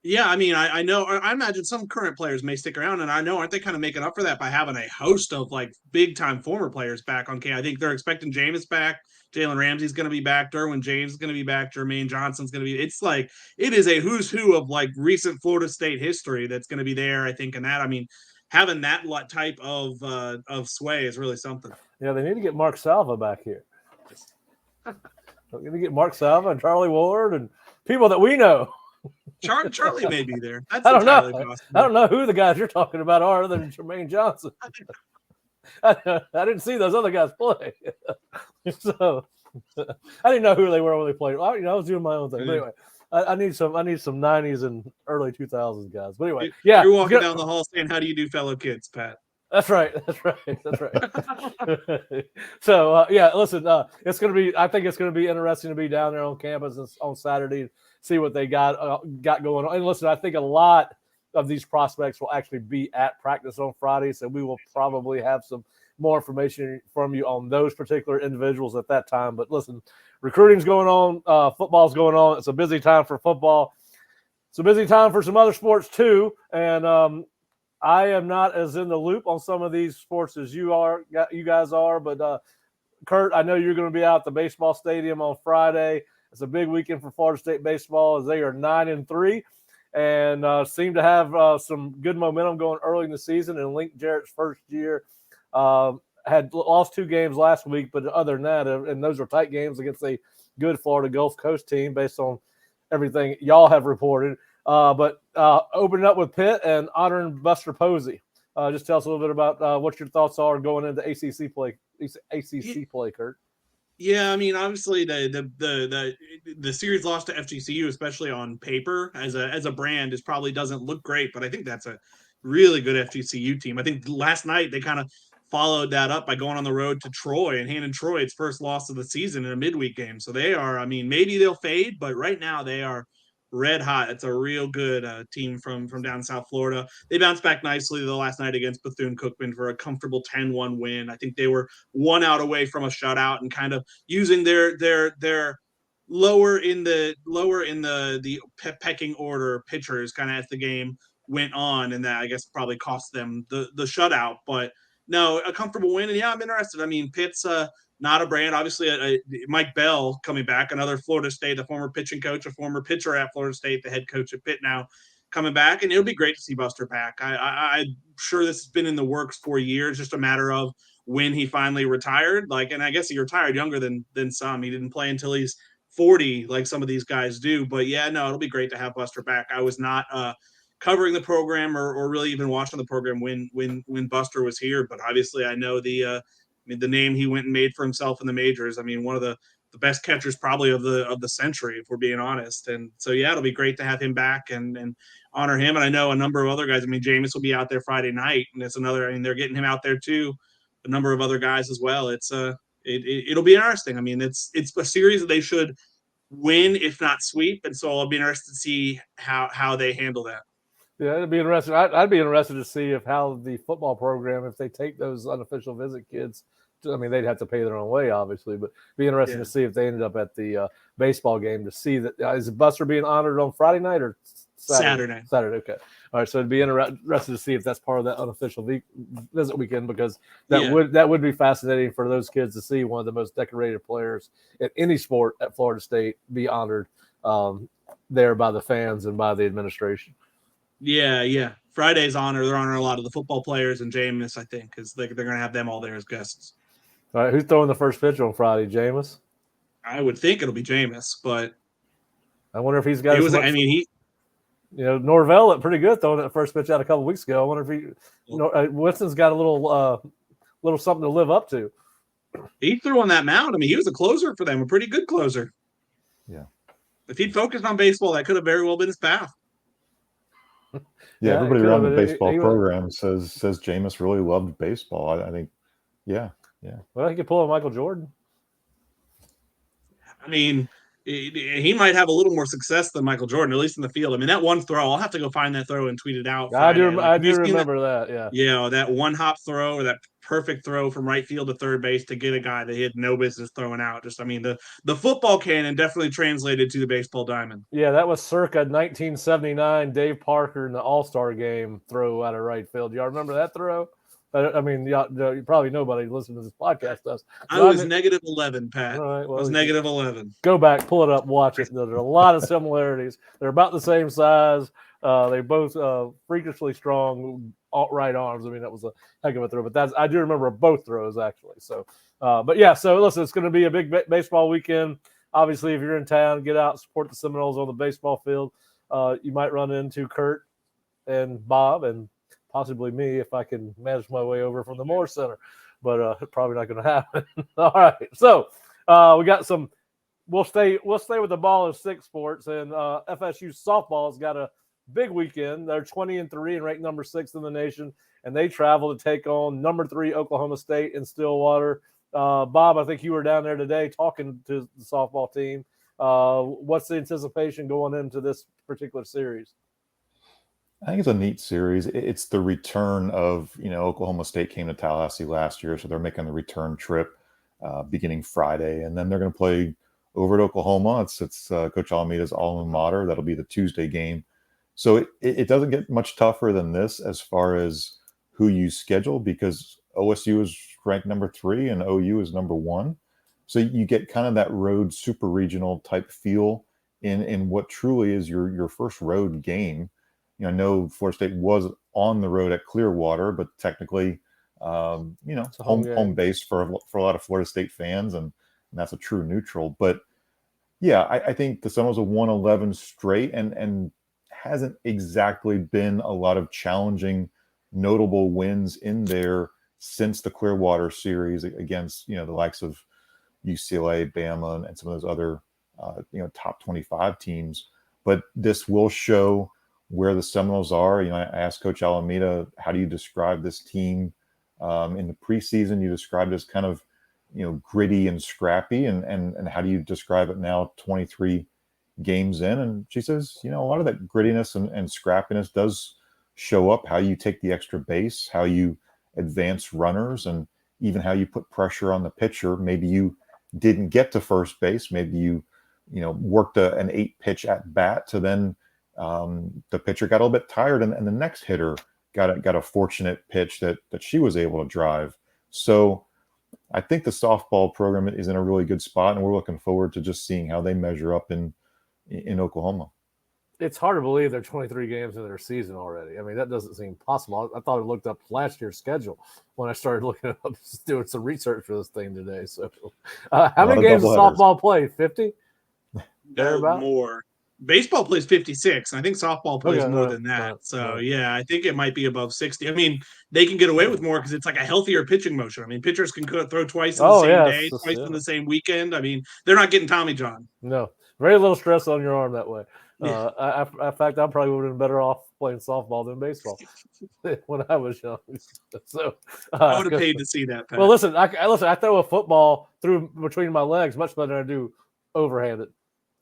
Yeah, I mean, I know, I imagine some current players may stick around, and I know, aren't they kind of making up for that by having a host of like big time former players back on campus? I think they're expecting Jameis back. Jalen Ramsey's going to be back. Derwin James is going to be back. Jermaine Johnson's going to be. It's like it is a who's who of like recent Florida State history that's going to be there. I think, and that, I mean, having that type of sway is really something. Yeah, they need to get Mark Salva back here. We're going to get Mark Salva and Charlie Ward and people that we know. Charlie may be there. That's I don't know. possible. I don't know who the guys you're talking about are other than Jermaine Johnson. I didn't see those other guys play. So I didn't know who they were when they played. I was doing my own thing. But anyway, I need some 90s and early 2000s guys. But anyway, yeah. You're walking down the hall saying, "How do you do, fellow kids, Pat?" That's right. So listen, it's going to be. I think it's going to be interesting to be down there on campus on Saturday, see what they got going on. And listen, I think a lot of these prospects will actually be at practice on Friday, so we will probably have some more information from you on those particular individuals at that time. But listen, recruiting's going on, football's going on. It's a busy time for football. It's a busy time for some other sports too, and I am not as in the loop on some of these sports as you guys are, but Curt, I know you're going to be out at the baseball stadium on Friday. It's a big weekend for Florida State baseball as they are 9-3 and seem to have some good momentum going early in the season. And Link Jarrett's first year had lost 2 games last week, but other than that, and those were tight games against a good Florida Gulf Coast team based on everything y'all have reported. But opening up with Pitt and honoring Buster Posey. Just tell us a little bit about what your thoughts are going into ACC play, Curt. Yeah, I mean, obviously the series loss to FGCU, especially on paper as a brand, probably doesn't look great, but I think that's a really good FGCU team. I think last night they kind of followed that up by going on the road to Troy and handing Troy its first loss of the season in a midweek game. So they are, I mean, maybe they'll fade, but right now they are red hot. It's a real good team from down South Florida. They bounced back nicely the last night against Bethune-Cookman for a comfortable 10-1 win. I think they were 1 out away from a shutout and kind of using their lower in the pecking order pitchers kind of as the game went on, and that I guess probably cost them the shutout. But no, a comfortable win, and yeah, I'm interested. I mean, Pitt's not a brand. Obviously, Mike Bell coming back, another Florida State, a former pitching coach, a former pitcher at Florida State, the head coach at Pitt now coming back, and it'll be great to see Buster back. I'm sure this has been in the works for years, just a matter of when he finally retired. And I guess he retired younger than some. He didn't play until he's 40, like some of these guys do. But yeah, no, it'll be great to have Buster back. I was not covering the program or really even watching the program when Buster was here, but obviously I know the name he went and made for himself in the majors. I mean, one of the best catchers probably of the century, if we're being honest. And so, yeah, it'll be great to have him back and honor him. And I know a number of other guys. I mean, Jameis will be out there Friday night, and it's another. I mean, they're getting him out there too. A number of other guys as well. It'll be interesting. I mean, it's a series that they should win, if not sweep. And so I'll be interested to see how they handle that. Yeah, it'd be interesting. I'd be interested to see how the football program, if they take those unofficial visit kids. I mean, they'd have to pay their own way, obviously, but be interesting to see if they ended up at the baseball game to see that. Is Buster being honored on Friday night or Saturday? Saturday. Okay. All right. So it'd be interesting to see if that's part of that unofficial visit weekend, because that would be fascinating for those kids to see one of the most decorated players in any sport at Florida State be honored there by the fans and by the administration. Yeah. Friday's honor. They're honoring a lot of the football players and Jameis, I think, because they're going to have them all there as guests. All right, who's throwing the first pitch on Friday, Jameis? I would think it'll be Jameis, but I wonder if he's got. Norvell looked pretty good throwing that first pitch out a couple weeks ago. I wonder if Winston's got a little something to live up to. He threw on that mound. I mean, he was a closer for them, a pretty good closer. Yeah. If he'd focused on baseball, that could have very well been his path. Yeah, everybody around the baseball program says Jameis really loved baseball. I think, yeah. Well, he could pull a Michael Jordan. I mean, he might have a little more success than Michael Jordan, at least in the field. I mean, that one throw, I'll have to go find that throw and tweet it out. I do remember that, yeah. Yeah, that one hop throw or that perfect throw from right field to third base to get a guy that he had no business throwing out. Just, I mean, the football cannon definitely translated to the baseball diamond. Yeah, that was circa 1979 Dave Parker in the All-Star game throw out of right field. Y'all remember that throw? I mean, probably nobody listening to this podcast does. I was negative 11, Pat. All right, well, I was negative 11. Go back, pull it up, watch it. There are a lot of similarities. They're about the same size. They both freakishly strong right arms. I mean, that was a heck of a throw. But I do remember both throws, actually. So, but yeah, so listen, it's going to be a big baseball weekend. Obviously, if you're in town, get out, support the Seminoles on the baseball field. You might run into Curt and Bob and possibly me if I can manage my way over from the Moore Center, but probably not going to happen. All right, so we got some. We'll stay with the ball and stick sports, and FSU softball's got a big weekend. They're 20-3 and ranked number 6 in the nation, and they travel to take on number 3 Oklahoma State in Stillwater. Bob, I think you were down there today talking to the softball team. What's the anticipation going into this particular series? I think it's a neat series. It's the return of, Oklahoma State came to Tallahassee last year, so they're making the return trip beginning Friday, and then they're going to play over at Oklahoma. It's Coach Alameda's alma mater. That'll be the Tuesday game. So it doesn't get much tougher than this as far as who you schedule, because OSU is ranked number 3 and OU is number 1. So you get kind of that road super regional type feel in what truly is your first road game. I know Florida State was on the road at Clearwater, but technically, It's a home home base for a lot of Florida State fans, and that's a true neutral. But yeah, I think the Seminoles have won 11 straight, and hasn't exactly been a lot of challenging, notable wins in there since the Clearwater series against the likes of UCLA, Bama, and some of those other top 25 teams. But this will show where the Seminoles are. I asked Coach Alameda, how do you describe this team in the preseason? You described it as kind of gritty and scrappy, and how do you describe it now 23 games in? And she says, a lot of that grittiness and scrappiness does show up how you take the extra base, how you advance runners, and even how you put pressure on the pitcher. Maybe you didn't get to first base, maybe you worked an 8-pitch at bat to then the pitcher got a little bit tired, and the next hitter got a fortunate pitch that she was able to drive. So I think the softball program is in a really good spot, and we're looking forward to just seeing how they measure up in Oklahoma. It's hard to believe they're 23 games into their season already. I mean, that doesn't seem possible. I thought I looked up last year's schedule when I started looking up, doing some research for this thing today. So, how many games does softball play? 50? More. Baseball plays 56. I think softball plays more than that. Yeah, I think it might be above 60. I mean, they can get away with more because it's like a healthier pitching motion. I mean, pitchers can throw twice in the same day, twice in the same weekend. I mean, they're not getting Tommy John. No, very little stress on your arm that way. Yeah. In fact, I probably would have been better off playing softball than baseball when I was young. So I would have paid to see that, Pat. Well, listen, I throw a football through between my legs much better than I do overhanded.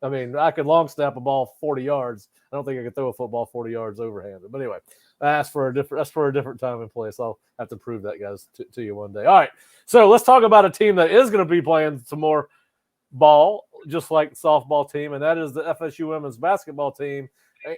I mean, I could long snap a ball 40 yards. I don't think I could throw a football 40 yards overhanded. But anyway, that's for a different time and place. I'll have to prove that, guys, to you one day. All right, so let's talk about a team that is going to be playing some more ball, just like the softball team, and that is the FSU women's basketball team.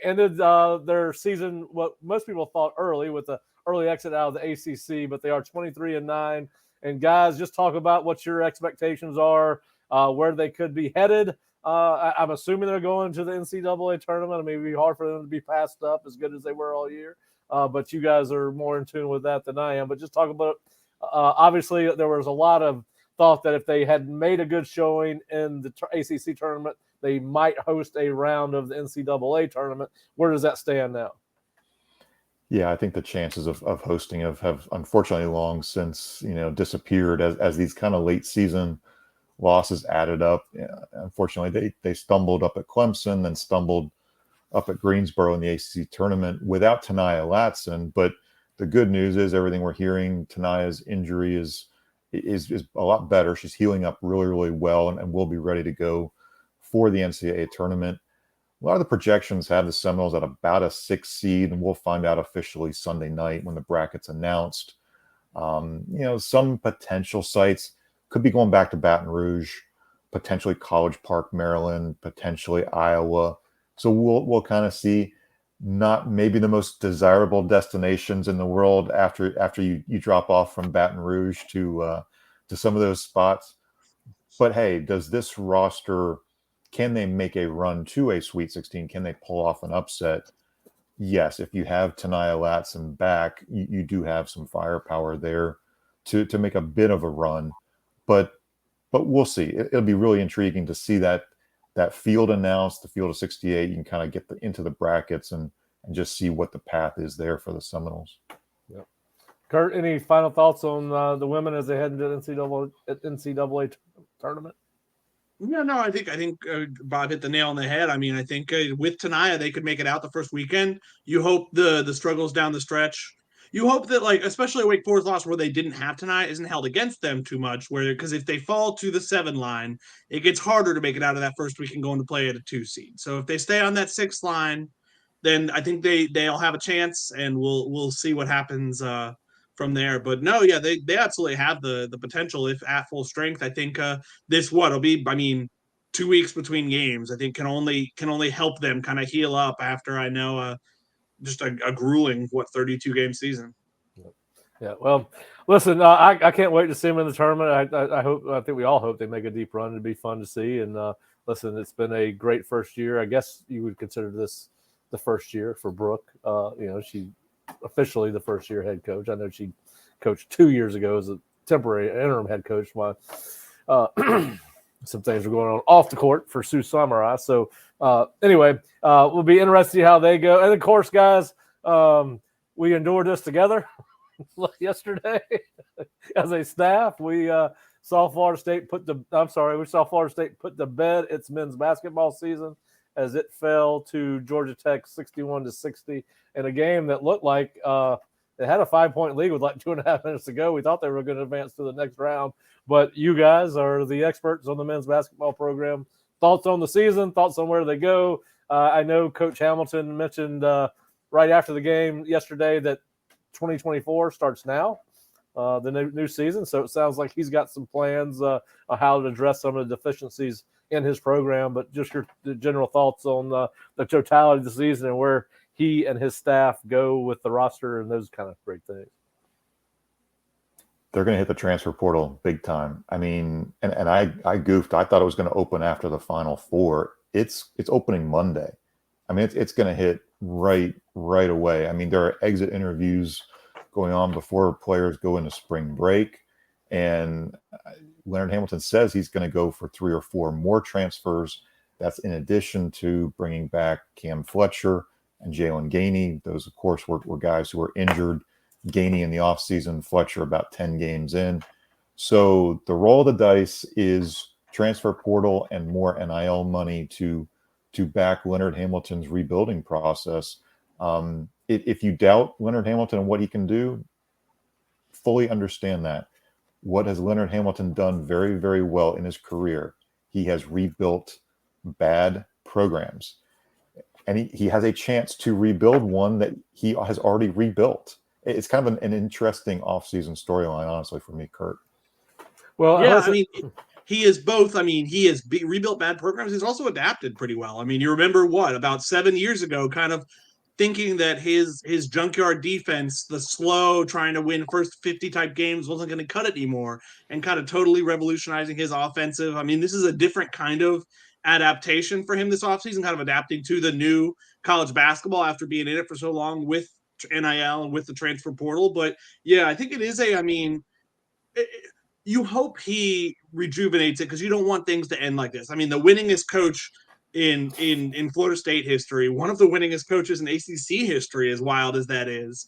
Ended their season what most people thought early, with the early exit out of the ACC, but they are 23-9. And guys, just talk about what your expectations are, where they could be headed. I'm assuming they're going to the NCAA tournament. I mean, it'd be hard for them to be passed up as good as they were all year. But you guys are more in tune with that than I am. But just talk about, obviously, there was a lot of thought that if they had made a good showing in the ACC tournament, they might host a round of the NCAA tournament. Where does that stand now? Yeah, I think the chances of hosting have unfortunately long since disappeared as these kind of late season losses added up. Unfortunately, they stumbled up at Clemson, then stumbled up at Greensboro in the ACC tournament without Tanaya Latson. But the good news is everything we're hearing, Tanaya's injury is a lot better. She's healing up really, really well, and will be ready to go for the NCAA tournament. A lot of the projections have the Seminoles at about a 6 seed, and we'll find out officially Sunday night when the bracket's announced. Some potential sites could be going back to Baton Rouge, potentially College Park, Maryland, potentially Iowa. So we'll kind of see. Not maybe the most desirable destinations in the world after you drop off from Baton Rouge to some of those spots. But hey, does this roster, can they make a run to a Sweet 16? Can they pull off an upset? Yes, if you have Tanaya Latson back, you do have some firepower there to make a bit of a run. But we'll see. It'll be really intriguing to see that field announced, the field of 68. You can kind of get into the brackets and just see what the path is there for the Seminoles. Yep. Curt, any final thoughts on the women as they head into the NCAA tournament? Yeah, no, I think Bob hit the nail on the head. I mean, I think with Tanaya, they could make it out the first weekend. You hope the struggles down the stretch. You hope that, like, especially a Wake Forest loss where they didn't have Tanaya isn't held against them too much. Because if they fall to the 7 line, it gets harder to make it out of that first weekend going to play at a 2 seed. So if they stay on that 6 line, then I think they'll have a chance, and we'll see what happens from there. But no, yeah, they absolutely have the potential if at full strength. I think it'll be. I mean, 2 weeks between games, I think can only help them kind of heal up after I know just a grueling 32 game season. Yeah, well, listen, I can't wait to see them in the tournament. I think we all hope they make a deep run. It'd be fun to see. And listen, it's been a great first year. I guess you would consider this the first year for Brooke. She officially the first year head coach. I know she coached 2 years ago as a temporary interim head coach while some things were going on off the court for Sioux Samurai. So anyway, we'll be interested to see how they go. And of course, guys, we endured this together. Yesterday as a staff, we saw Florida State put to bed its men's basketball season as it fell to Georgia Tech 61-60 in a game that looked like it had a 5-point lead with like 2.5 minutes to go. We thought they were going to advance to the next round, but you guys are the experts on the men's basketball program. Thoughts on the season, thoughts on where they go. I know Coach Hamilton mentioned right after the game yesterday that 2024 starts now, the new season. So it sounds like he's got some plans on how to address some of the deficiencies in his program. But just your general thoughts on the totality of the season and where he and his staff go with the roster and those kind of great things. They're going to hit the transfer portal big time. I mean, and I goofed. I thought it was going to open after the Final Four. It's opening Monday. I mean, it's going to hit right away. I mean, there are exit interviews going on before players go into spring break. And Leonard Hamilton says he's going to go for 3 or 4 more transfers. That's in addition to bringing back Cam Fletcher and Jalen Gainey. Those, of course, were guys who were injured. Gainey in the offseason, Fletcher about 10 games in. So the roll of the dice is transfer portal and more NIL money to back Leonard Hamilton's rebuilding process. If you doubt Leonard Hamilton and what he can do, fully understand that. What has Leonard Hamilton done very, very well in his career? He has rebuilt bad programs. And he has a chance to rebuild one that he has already rebuilt. It's kind of an interesting offseason storyline, honestly, for me, Curt. Well, yeah, I mean, he is both. I mean, he has rebuilt bad programs. He's also adapted pretty well. I mean, you remember about 7 years ago, kind of thinking that his junkyard defense, the slow, trying to win first 50 type games, wasn't going to cut it anymore, and kind of totally revolutionizing his offensive. I mean, this is a different kind of adaptation for him this offseason, kind of adapting to the new college basketball after being in it for so long with NIL and with the transfer portal. But yeah, I think it is you hope he rejuvenates it because you don't want things to end like this. I mean, the winningest coach in Florida State history, one of the winningest coaches in ACC history, as wild as that is,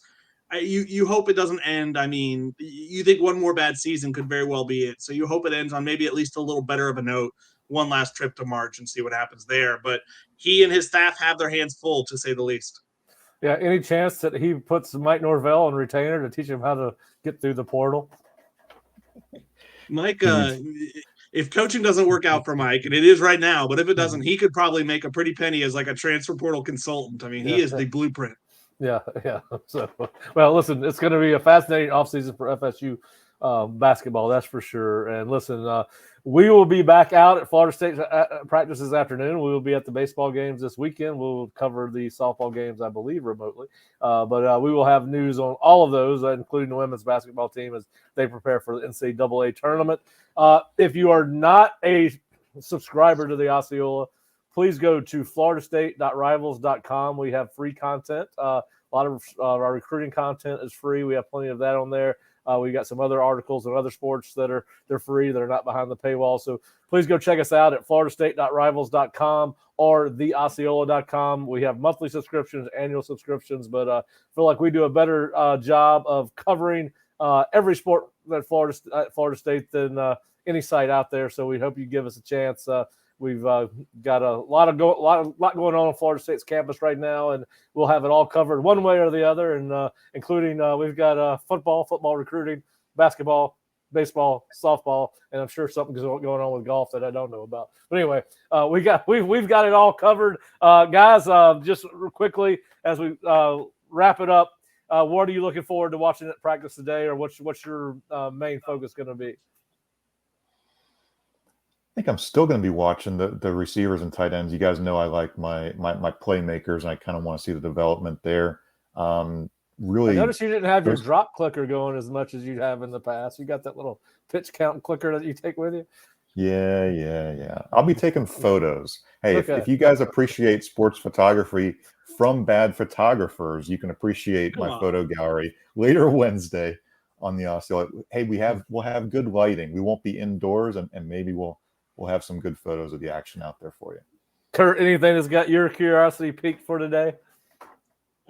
you hope it doesn't end. I mean, you think one more bad season could very well be it. So you hope it ends on maybe at least a little better of a note, one last trip to March and see what happens there. But he and his staff have their hands full, to say the least. Yeah, any chance that he puts Mike Norvell on retainer to teach him how to get through the portal? Mike, if coaching doesn't work out for Mike, and it is right now, but if it doesn't, he could probably make a pretty penny as like a transfer portal consultant. I mean, he is the blueprint. Yeah. So, well, listen, it's going to be a fascinating offseason for FSU basketball, that's for sure. And listen, we will be back out at Florida State practice this afternoon. We will be at the baseball games this weekend. We'll cover the softball games, I believe, remotely. But we will have news on all of those, including the women's basketball team as they prepare for the NCAA tournament. If you are not a subscriber to the Osceola, please go to floridastate.rivals.com. We have free content. A lot of our recruiting content is free. We have plenty of that on there. We got some other articles and other sports they're free. They're not behind the paywall. So please go check us out at floridastate.rivals.com or theosceola.com. We have monthly subscriptions, annual subscriptions, but I feel like we do a better job of covering every sport at Florida State than any site out there. So we hope you give us a chance. We've got a lot going on Florida State's campus right now, and we'll have it all covered one way or the other, and including we've got football recruiting, basketball, baseball, softball, and I'm sure something's going on with golf that I don't know about. But anyway, we've got it all covered, guys. Just quickly as we wrap it up, what are you looking forward to watching at practice today, or what's your main focus going to be? think I'm still going to be watching the receivers and tight ends. You guys know I like my playmakers, and I kind of want to see the development there. Really, I noticed you didn't have your there's- drop clicker going as much as you have in the past. You got that little pitch count clicker that you take with you? yeah. I'll be taking photos. Hey, Okay. if you guys appreciate sports photography from bad photographers, you can appreciate Come my on. photo gallery later Wednesday on the Osceola. Hey, we'll have good lighting. We won't be indoors, and maybe we'll have some good photos of the action out there for you. Curt, anything that's got your curiosity peaked for today?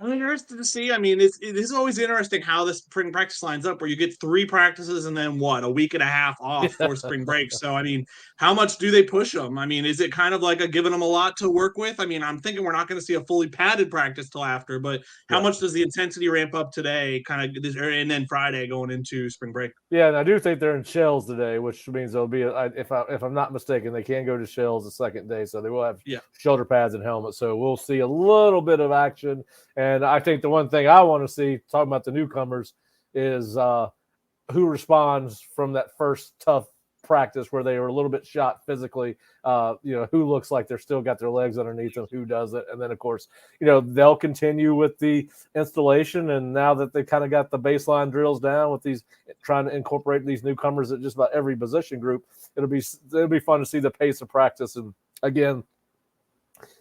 I'm interested to see. I mean, it is always interesting how this spring practice lines up, where you get 3 practices and then a week and a half off for spring break. So, I mean, how much do they push them? I mean, is it kind of like giving them a lot to work with? I mean, I'm thinking we're not going to see a fully padded practice till after, but how much does the intensity ramp up today, and then Friday going into spring break? Yeah, and I do think they're in shells today, which means there'll be, if I'm not mistaken, they can go to shells the second day, so they will have shoulder pads and helmets. So we'll see a little bit of action. And I think the one thing I want to see, talking about the newcomers, is who responds from that first tough practice where they were a little bit shot physically. Who looks like they're still got their legs underneath them, who doesn't. And then, of course, they'll continue with the installation. And now that they kind of got the baseline drills down with these, trying to incorporate these newcomers at just about every position group, it'll be fun to see the pace of practice. And again,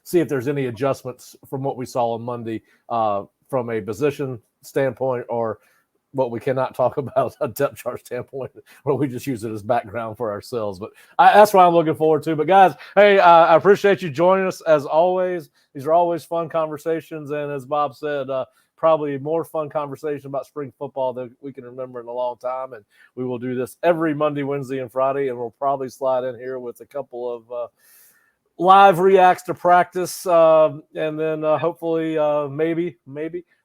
see if there's any adjustments from what we saw on Monday from a position standpoint, or what we cannot talk about a depth chart standpoint, where we just use it as background for ourselves. But that's what I'm looking forward to. But guys, hey, I appreciate you joining us as always. These are always fun conversations. And as Bob said, probably more fun conversation about spring football than we can remember in a long time. And we will do this every Monday, Wednesday, and Friday. And we'll probably slide in here with a couple of live reacts to practice. And then hopefully maybe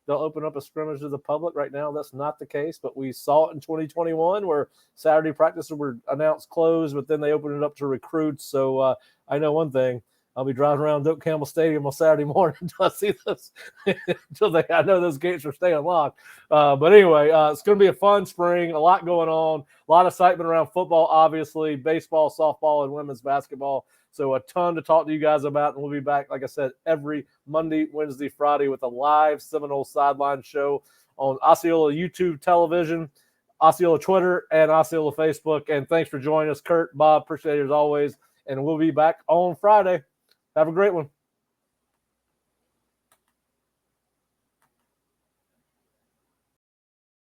they'll open up a scrimmage to the public. Right now, that's not the case, but we saw it in 2021 where Saturday practices were announced closed, but then they opened it up to recruits. So I know one thing. I'll be driving around Doak Campbell Stadium on Saturday morning until I see this, I know those gates are staying locked. But anyway, it's going to be a fun spring, a lot going on, a lot of excitement around football, obviously, baseball, softball, and women's basketball. So a ton to talk to you guys about, and we'll be back, like I said, every Monday, Wednesday, Friday with a live Seminole Sidelines show on Osceola YouTube television, Osceola Twitter, and Osceola Facebook. And thanks for joining us, Curt, Bob. Appreciate it as always. And we'll be back on Friday. Have a great one.